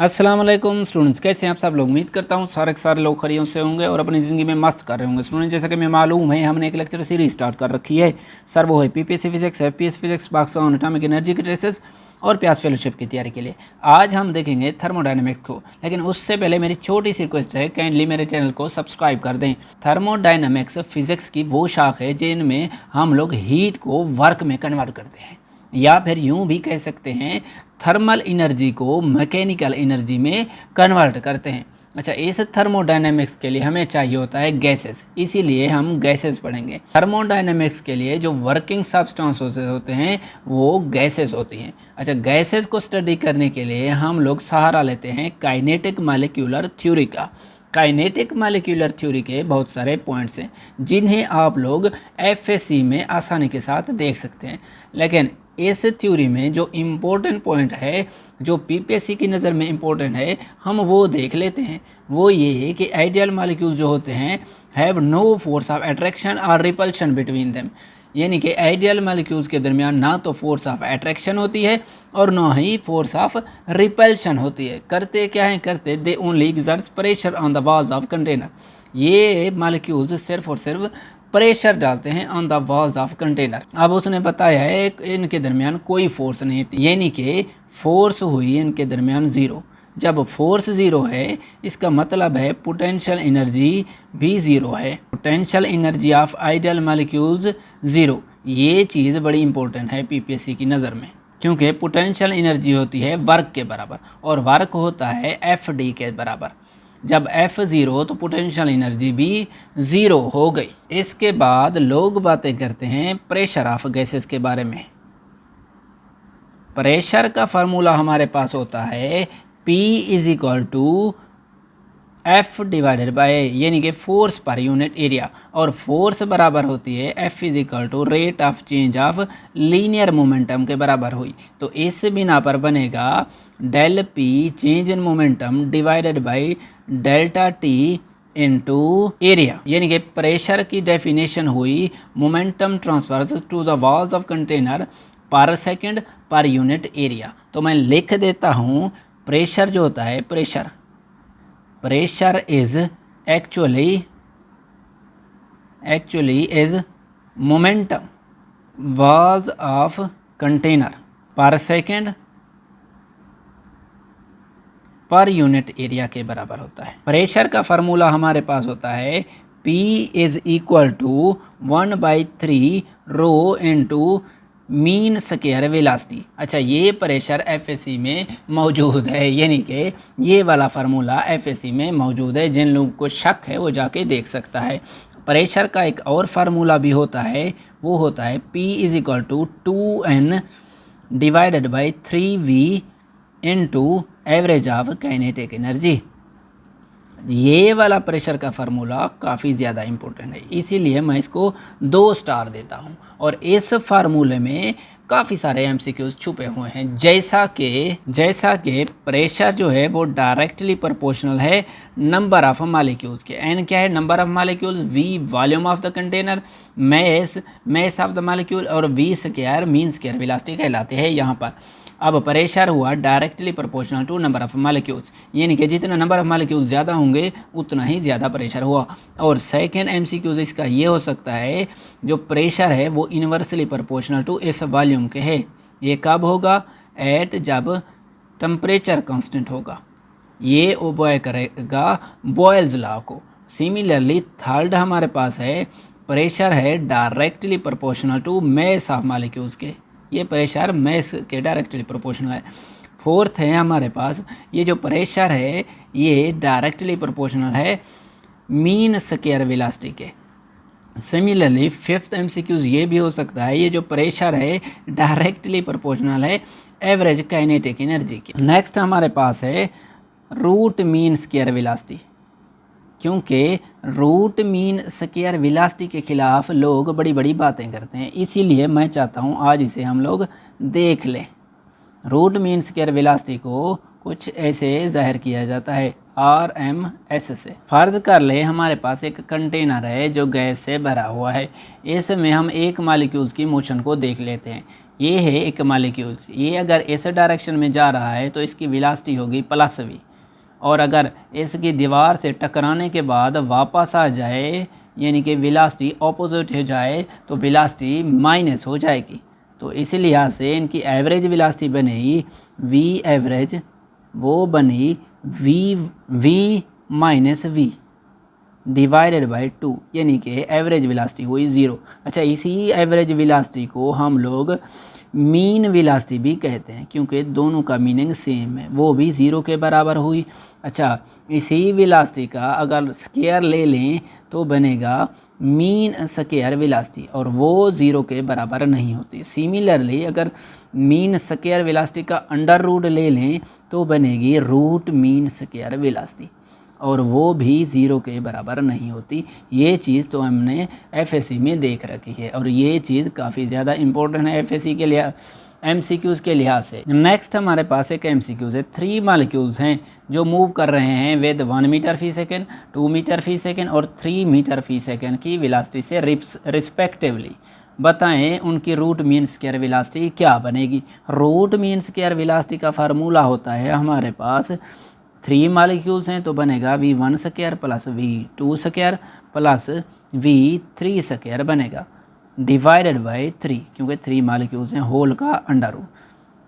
अस्सलाम वालेकुम स्टूडेंट्स, कैसे हैं आप सब लोग। उम्मीद करता हूँ सारे के सारे लोग खैरियत से होंगे और अपनी ज़िंदगी में मस्त कर रहे होंगे। स्टूडेंट, जैसा कि मैं मालूम है हमने एक लेक्चर सीरीज स्टार्ट कर रखी है। सर वो है PPSC physics, FPS physics, Pakistan atomic energy के ट्रेसेस और प्यास फेलोशिप की तैयारी के लिए। आज हम देखेंगे थर्मोडायनेमिक्स को, लेकिन उससे पहले मेरी छोटी सी रिक्वेस्ट है, काइंडली मेरे चैनल को सब्सक्राइब कर दें। थर्मोडायनेमिक्स फिजिक्स की वो शाख है जिनमें हम लोग हीट को वर्क में कन्वर्ट करते हैं, या फिर यूं भी कह सकते हैं थर्मल एनर्जी को मैकेनिकल एनर्जी में कन्वर्ट करते हैं। अच्छा, इस थर्मोडायनेमिक्स के लिए हमें चाहिए होता है गैसेस, इसीलिए हम गैसेस पढ़ेंगे। थर्मोडायनेमिक्स के लिए जो वर्किंग सब्सटेंस होते हैं वो गैसेस होती हैं। अच्छा, गैसेस को स्टडी करने के लिए हम लोग सहारा लेते हैं काइनेटिक मॉलिक्यूलर थ्योरी का। काइनेटिक मॉलिक्यूलर थ्योरी के बहुत सारे पॉइंट्स हैं जिन्हें आप लोग एफएससी में आसानी के साथ देख सकते हैं, लेकिन इस थ्योरी में जो इम्पोर्टेंट पॉइंट है, जो पीपीएससी की नज़र में इम्पोर्टेंट है, हम वो देख लेते हैं। वो ये है कि आइडियल मॉलिक्यूल जो होते हैं have no force of attraction और रिपल्शन बिटवीन देम, यानी कि आइडियल मॉलिक्यूल्स के दरमियान ना तो फोर्स ऑफ अट्रैक्शन होती है और ना ही फोर्स ऑफ रिपल्शन होती है। करते क्या है, करते they only exerts pressure on the walls of container. ये मॉलिक्यूल्स सिर्फ और सिर्फ प्रेशर डालते हैं on the walls of container. अब उसने बताया है इनके दरमियान कोई फोर्स नहीं थी, यानी कि फोर्स हुई इनके दरमियान ज़ीरो। जब फोर्स ज़ीरो है इसका मतलब है पोटेंशियल एनर्जी भी ज़ीरो है। Potential energy of ideal molecules zero, ये चीज़ बड़ी इंपॉर्टेंट है पीपीएससी की नज़र में, क्योंकि पोटेंशियल एनर्जी होती है वर्क के बराबर और वर्क होता है एफ डी के बराबर। जब F ज़ीरो तो पोटेंशियल एनर्जी भी ज़ीरो हो गई। इसके बाद लोग बातें करते हैं प्रेशर ऑफ गैसेस के बारे में। प्रेशर का फार्मूला हमारे पास होता है P is equal to F divided by, यानी कि फोर्स पर यूनिट एरिया, और फोर्स बराबर होती है F is equal to rate of change of linear momentum के बराबर हुई। तो इस बिना पर बनेगा del P change in momentum divided by delta T into area, यानी कि प्रेशर की डेफिनेशन हुई momentum transfers to the walls of container per second per unit area. तो मैं लिख देता हूँ, प्रेशर जो होता है, pressure is actually is momentum walls of container per second per unit area के बराबर होता है। प्रेशर का फार्मूला हमारे पास होता है P is equal to 1/3 rho into mean square velocity. अच्छा, ये प्रेशर एफएससी में मौजूद है, यानी कि ये वाला फार्मूला एफएससी में मौजूद है। जिन लोगों को शक है वो जाके देख सकता है। प्रेशर का एक और फार्मूला भी होता है, वो होता है P is equal to 2N divided by 3V into average of kinetic energy. ये वाला प्रेशर का फार्मूला काफ़ी ज़्यादा इम्पोर्टेंट है, इसीलिए मैं इसको 2 स्टार देता हूँ। और इस फार्मूले में काफ़ी सारे एमसीक्यूज छुपे हुए हैं, जैसा कि प्रेशर जो है वो डायरेक्टली प्रोपोर्शनल है नंबर ऑफ मॉलिक्यूल्स के। एन क्या है, number of molecules, V volume of the container, mass of the molecule, और V square mean square velocity कहलाते हैं यहाँ पर। अब प्रेशर हुआ directly proportional to number of molecules, यानी कि जितना नंबर ऑफ मॉलिक्यूल्स ज़्यादा होंगे उतना ही ज़्यादा प्रेशर हुआ। और सेकेंड एमसीक्यूज इसका ये हो सकता है, जो प्रेशर है वो इन्वर्सली प्रोपोर्शनल टू इस वॉल्यूम के है। ये कब होगा, एट जब टेम्परेचर कांस्टेंट होगा। ये ओबे करेगा बॉयल्स लॉ को। सिमिलरली थर्ड हमारे पास है, प्रेशर है directly proportional to mass of molecules के। ये प्रेशर मैस के डायरेक्टली प्रोपोर्शनल है। फोर्थ है हमारे पास, ये जो प्रेशर है ये डायरेक्टली प्रोपोर्शनल है मीन स्क्वायर वेलोसिटी के। सिमिलरली फिफ्थ एमसीक्यूज ये भी हो सकता है, ये जो प्रेशर है डायरेक्टली प्रोपोर्शनल है एवरेज काइनेटिक एनर्जी के। नेक्स्ट हमारे पास है रूट मीन स्क्वायर वेलोसिटी, क्योंकि रूट मीन स्क्वायर वेलोसिटी के खिलाफ लोग बड़ी बड़ी बातें करते हैं, इसीलिए मैं चाहता हूँ आज इसे हम लोग देख लें। रूट मीन स्क्वायर वेलोसिटी को कुछ ऐसे जाहिर किया जाता है RMS से। फर्ज कर ले हमारे पास एक कंटेनर है जो गैस से भरा हुआ है, इसमें हम एक मॉलिक्यूल्स की मोशन को देख लेते हैं। ये है एक मालिक्यूल्स, ये अगर इस डायरेक्शन में जा रहा है तो इसकी वेलोसिटी होगी +v, और अगर इसकी दीवार से टकराने के बाद वापस आ जाए यानी कि वेलोसिटी ऑपोजिट हो जाए तो वेलोसिटी माइनस हो जाएगी। तो इस लिहाज से इनकी एवरेज वेलोसिटी बनेगी v एवरेज, वो बनी v minus v divided by 2, यानी कि एवरेज वेलोसिटी हुई 0। अच्छा, इसी एवरेज वेलोसिटी को हम लोग मीन वेलोसिटी भी कहते हैं क्योंकि दोनों का मीनिंग सेम है, वो भी 0 के बराबर हुई। अच्छा, इसी वेलोसिटी का अगर स्क्वायर ले लें तो बनेगा मीन स्क्वायर वेलोसिटी, और वो 0 के बराबर नहीं होती। सिमिलरली अगर मीन स्क्वायर वेलोसिटी का अंडर रूट ले लें तो बनेगी रूट मीन स्क्वायर वेलोसिटी, और वो भी 0 के बराबर नहीं होती। ये चीज़ तो हमने एफएससी में देख रखी है, और ये चीज़ काफ़ी ज़्यादा इम्पोर्टेंट है एफएससी के लिहाज, एमसीक्यूज़ के लिहाज से। नेक्स्ट हमारे पास एक एमसीक्यूज़ है। 3 मालिक्यूल्स हैं जो मूव कर रहे हैं विद 1 मीटर फी सेकेंड, 2 मीटर फी सेकेंड और 3 मीटर फी सेकेंड की वेलोसिटी से रिस्पेक्टिवली। बताएं उनकी रूट मीन स्क्वायर वेलोसिटी क्या बनेगी। रूट मीन स्क्वायर वेलोसिटी का फार्मूला होता है हमारे पास, 3 मालिक्यूल्स हैं तो बनेगा v1 square plus v2 square plus v3 square बनेगा, डिवाइडेड बाई 3, क्योंकि 3 मालिक्यूल्स हैं, होल का अंडर रूट।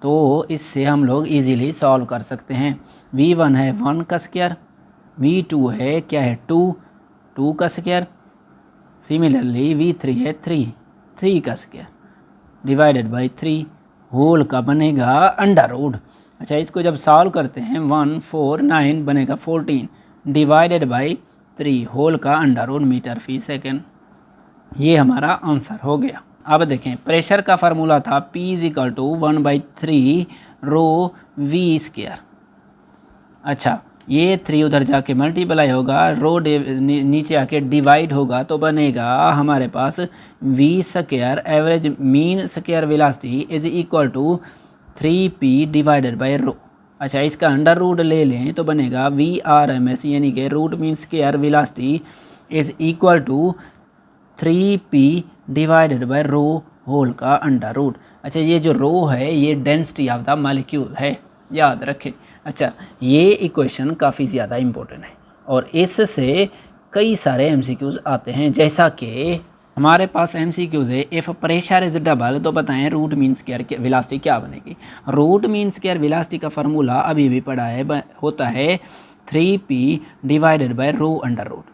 तो इससे हम लोग इजीली सॉल्व कर सकते हैं। v1 है 1 का स्क्वायर, v2 है क्या है 2 का स्क्वायर, सिमिलरली v3 है 3 का स्क्वायर डिवाइडेड बाई 3, होल का बनेगा अंडर रूट। अच्छा, इसको जब सॉल्व करते हैं 1 4 9 बनेगा 14 डिवाइडेड बाई 3, होल का अंडर रूट मीटर फी सेकेंड। ये हमारा आंसर हो गया। अब देखें, प्रेशर का फार्मूला था P = 1/3 रो वी स्क्वायर। अच्छा, ये 3 उधर जाके मल्टीप्लाई होगा, रो नीचे आके डिवाइड होगा तो बनेगा हमारे पास v square average mean square velocity is equal to 3p divided by rho. अच्छा, इसका अंडर रूट ले लें तो बनेगा VRMS यानी कि root mean square velocity is equal to 3p divided by rho whole का अंडर रूट। अच्छा, ये जो रो है ये डेंसिटी ऑफ द मॉलिक्यूल है, याद रखें। अच्छा, ये इक्वेशन काफ़ी ज़्यादा इम्पोर्टेंट है और इससे कई सारे एमसीक्यूज़ आते हैं, जैसा कि हमारे पास एमसीक्यूज़ है इफ़ प्रेशर इज डबल तो बताएं रूट मीन स्क्वायर वेलोसिटी क्या बनेगी। रूट मीन स्क्वायर वेलोसिटी का फार्मूला अभी भी पढ़ा है, होता है 3p divided by rho under root,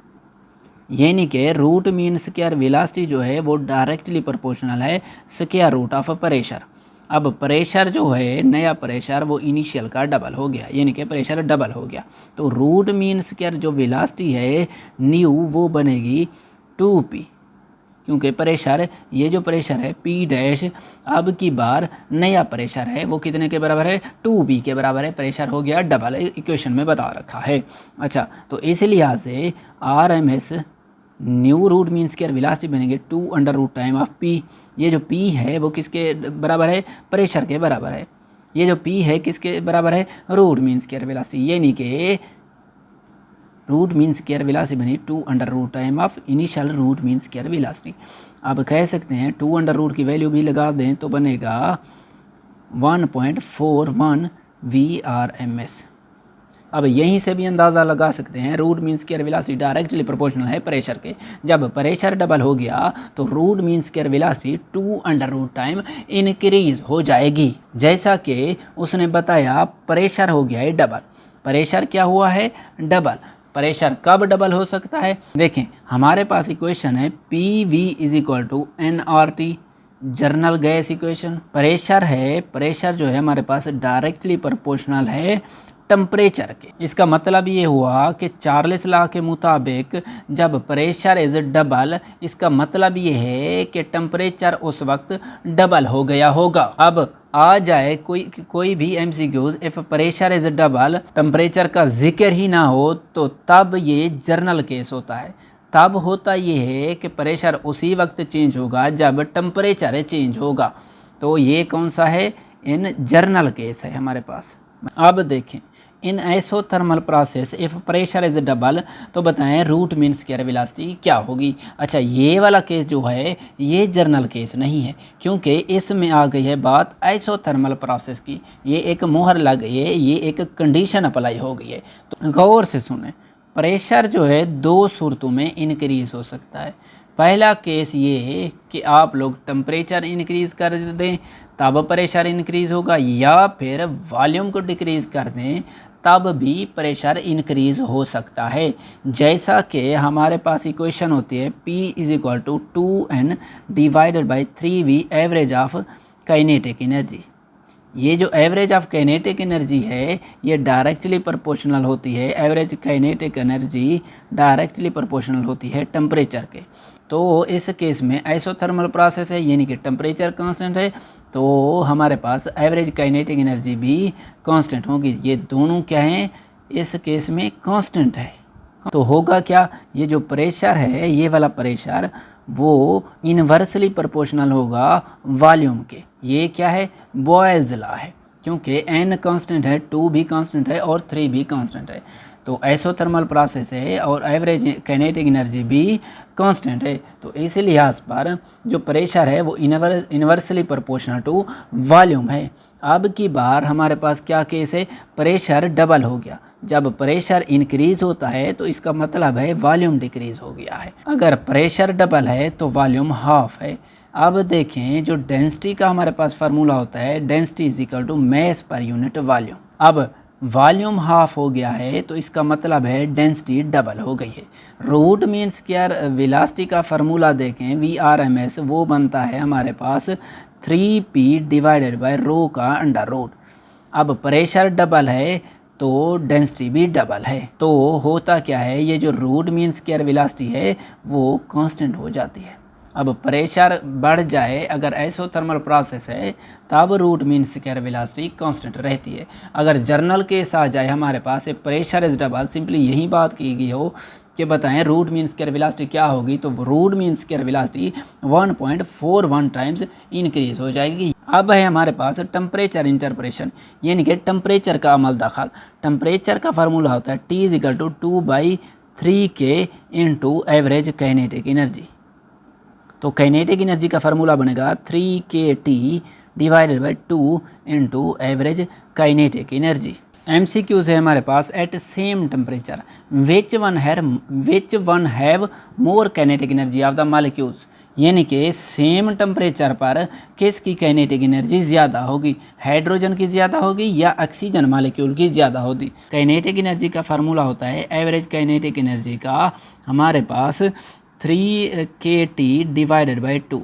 यानी कि रूट मीन स्क्वायर वेलोसिटी जो है वो डायरेक्टली प्रोपोर्शनल है स्क्वायर रूट ऑफ प्रेशर। अब प्रेशर जो है, नया प्रेशर वो इनिशियल का डबल हो गया, यानी कि प्रेशर डबल हो गया, तो रूट मीन स्क्वायर जो वेलोसिटी है न्यू वो बनेगी 2p, क्योंकि प्रेशर, ये जो प्रेशर है P डैश, अब की बार नया प्रेशर है वो कितने के बराबर है 2p के बराबर है, प्रेशर हो गया डबल, इक्वेशन में बता रखा है। अच्छा, तो इस लिहाज से RMS new root mean square velocity बनेंगे 2 under root time of p। ये जो p है वो किसके बराबर है, प्रेशर के बराबर है। ये जो p है किसके बराबर है, रूट मीन स्क्वायर वेलोसिटी, यानी कि रूट मीन स्क्वायर वेलोसिटी बनी 2 under root time of initial root mean square velocity. अब कह सकते हैं 2 अंडर रूट की वैल्यू भी लगा दें तो बनेगा 1.41 VRMS। अब यहीं से भी अंदाज़ा लगा सकते हैं root mean square velocity directly proportional है प्रेशर के। जब प्रेशर डबल हो गया तो root mean square velocity 2 under root time increase हो जाएगी, जैसा कि उसने बताया प्रेशर हो गया है डबल। प्रेशर क्या हुआ है, डबल। प्रेशर कब डबल हो सकता है, देखें हमारे पास इक्वेशन है PV = nRT, journal gas equation. Pressure है, प्रेशर जो है हमारे पास डायरेक्टली प्रोपोर्शनल है टेम्परेचर के। इसका मतलब ये हुआ कि चार्ल्स लॉ के मुताबिक जब प्रेशर इज डबल, इसका मतलब ये है कि टेम्परेचर उस वक्त डबल हो गया होगा। अब आ जाए कोई भी MCQs, if pressure is double temperature का जिक्र ही ना हो तो तब ये जर्नल केस होता है। तब होता ये है कि प्रेशर उसी वक्त चेंज होगा जब टेम्परेचर चेंज होगा। तो ये कौन सा है, इन जर्नल केस है हमारे पास। अब देखें in isothermal process if pressure is double, तो बताएं रूट मीन स्क्वायर वेलोसिटी क्या होगी। अच्छा, ये वाला केस जो है ये जर्नल केस नहीं है, क्योंकि इसमें आ गई है बात आइसोथर्मल प्रोसेस की। ये एक मोहर लग गई है, ये एक कंडीशन अप्लाई हो गई है। तो गौर से सुने, प्रेशर जो है दो सूरतों में इंक्रीज हो सकता है। पहला केस ये कि आप लोग टेम्परेचर इंक्रीज कर दें तब प्रेशर इंक्रीज होगा, या फिर वॉल्यूम को डिक्रीज कर दें तब भी प्रेशर इंक्रीज हो सकता है। जैसा कि हमारे पास इक्वेशन होती है P is equal to 2N divided by 3V average of kinetic energy. ये जो एवरेज ऑफ काइनेटिक एनर्जी है ये डायरेक्टली प्रोपोर्शनल होती है, average kinetic energy directly proportional होती है टेम्परेचर के। तो इस केस में आइसोथर्मल प्रोसेस है, यानी कि टेम्परेचर कांस्टेंट है, तो हमारे पास एवरेज काइनेटिक एनर्जी भी कांस्टेंट होगी। ये दोनों क्या हैं, इस केस में कांस्टेंट है। तो होगा क्या, ये जो प्रेशर है ये वाला प्रेशर वो इन्वर्सली प्रोपोर्शनल होगा वॉल्यूम के। ये क्या है, बॉयल्स लॉ है, क्योंकि n कांस्टेंट है, 2 भी कांस्टेंट है और 3 भी कांस्टेंट है। तो आइसोथर्मल प्रोसेस है और एवरेज काइनेटिक एनर्जी भी कांस्टेंट है, तो इस लिहाज पर जो प्रेशर है वो इन्वर्सली प्रोपोर्शनल टू वॉल्यूम है। अब की बार हमारे पास क्या केस है, प्रेशर डबल हो गया। जब प्रेशर इंक्रीज होता है तो इसका मतलब है वॉल्यूम डिक्रीज हो गया है। अगर प्रेशर डबल है तो वॉल्यूम हाफ है। अब देखें, जो डेंसिटी का हमारे पास फार्मूला होता है, density is equal to mass per unit volume. अब वॉल्यूम हाफ हो गया है तो इसका मतलब है डेंसिटी डबल हो गई है। रूट मीन स्क्वायर वेलोसिटी का फार्मूला देखें, VRMS, वो बनता है हमारे पास 3P डिवाइडेड बाय रो का अंडर रूट। अब प्रेशर डबल है तो डेंसिटी भी डबल है, तो होता क्या है, ये जो रूट मीन स्क्वायर वेलोसिटी है वो कांस्टेंट हो जाती है। अब प्रेशर बढ़ जाए अगर आइसोथर्मल प्रोसेस है तब root mean square velocity constant रहती है। अगर जर्नल केस आ जाए हमारे पास प्रेशर इज डबल, सिंपली यही बात की गई हो कि बताएं रूट मीन स्क्वायर वेलोसिटी क्या होगी, तो root mean square velocity 1.41 times increase हो जाएगी। अब है हमारे पास टेम्परेचर इंटरप्रेशन, यानी कि टेम्परेचर का अमल दखल। टेम्परेचर का फार्मूला होता है T is equal to 2/3K into average kinetic energy. तो काइनेटिक एनर्जी का फार्मूला बनेगा 3KT divided by 2 into average kinetic energy. MCQs है हमारे पास, at same temperature which one have more kinetic energy of the molecules, यानी कि same temperature पर किसकी काइनेटिक एनर्जी ज़्यादा होगी, हाइड्रोजन की ज़्यादा होगी या ऑक्सीजन मॉलिक्यूल की ज़्यादा होगी। काइनेटिक एनर्जी का फार्मूला होता है एवरेज काइनेटिक एनर्जी का हमारे पास 3KT डिवाइडेड बाई 2।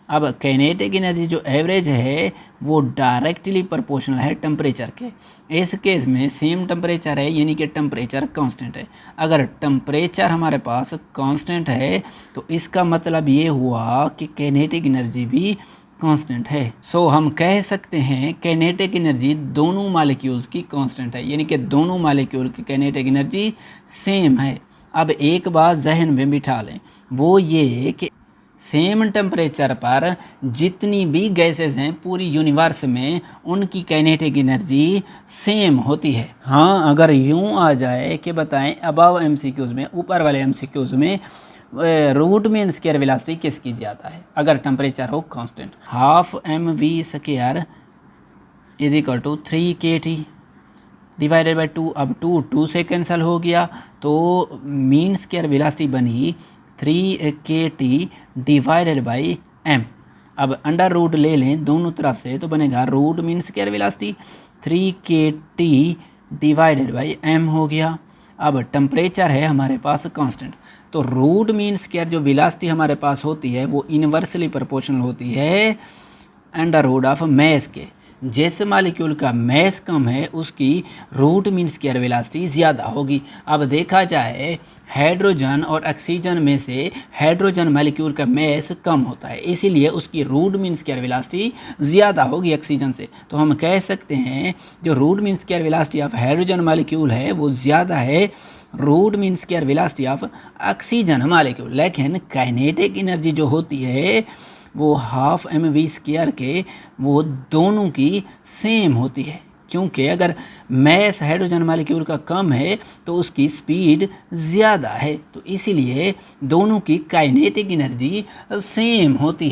अब काइनेटिक एनर्जी जो एवरेज है वो डायरेक्टली प्रोपोर्शनल है टेम्परेचर के। इस केस में सेम टेम्परेचर है, यानी कि टेम्परेचर कांस्टेंट है। अगर टेम्परेचर हमारे पास कांस्टेंट है तो इसका मतलब ये हुआ कि काइनेटिक एनर्जी भी कांस्टेंट है। सो हम कह सकते हैं काइनेटिक एनर्जी दोनों मॉलिक्यूल्स की कांस्टेंट है, यानी कि दोनों मॉलिक्यूल की काइनेटिक एनर्जी सेम है। अब एक बात जहन में बिठा लें, वो ये कि सेम टेम्परेचर पर जितनी भी गैसेस हैं पूरी यूनिवर्स में उनकी काइनेटिक एनर्जी सेम होती है। हाँ, अगर यूं आ जाए कि बताएं अबव MCQs में, ऊपर वाले MCQs में रूट मीन स्क्वायर वेलोसिटी किसकी ज़्यादा है अगर टेम्परेचर हो constant, half mv square is equal to 3KT divided by 2। अब 2 से कैंसिल हो गया तो मीन स्क्वायर वेलोसिटी बनी 3KT डिवाइडेड बाई m। अब अंडर रूट ले लें दोनों तरफ से तो बनेगा root mean square velocity 3KT divided by m हो गया। अब टेम्परेचर है हमारे पास कांस्टेंट, तो रूट मीन स्क्वायर जो वेलोसिटी हमारे पास होती है वो इन्वर्सली प्रोपोर्शनल होती है अंडर रूट ऑफ मास के। जिस मॉलिक्यूल का मास कम है उसकी रूट मीन स्क्वायर वेलोसिटी ज़्यादा होगी। अब देखा जाए हाइड्रोजन और ऑक्सीजन में से हाइड्रोजन मॉलिक्यूल का मास कम होता है, इसीलिए उसकी रूट मीन स्क्वायर वेलोसिटी ज़्यादा होगी ऑक्सीजन से। तो हम कह सकते हैं जो root mean square velocity of hydrogen molecule है वो ज़्यादा है root mean square velocity of oxygen molecule. लेकिन काइनेटिक एनर्जी जो होती है वो हाफ mv स्क्वायर के वो दोनों की सेम होती है। क्योंकि अगर मैस हाइड्रोजन मॉलिक्यूल का कम है तो उसकी स्पीड ज़्यादा है, तो इसीलिए दोनों की काइनेटिक एनर्जी सेम होती है।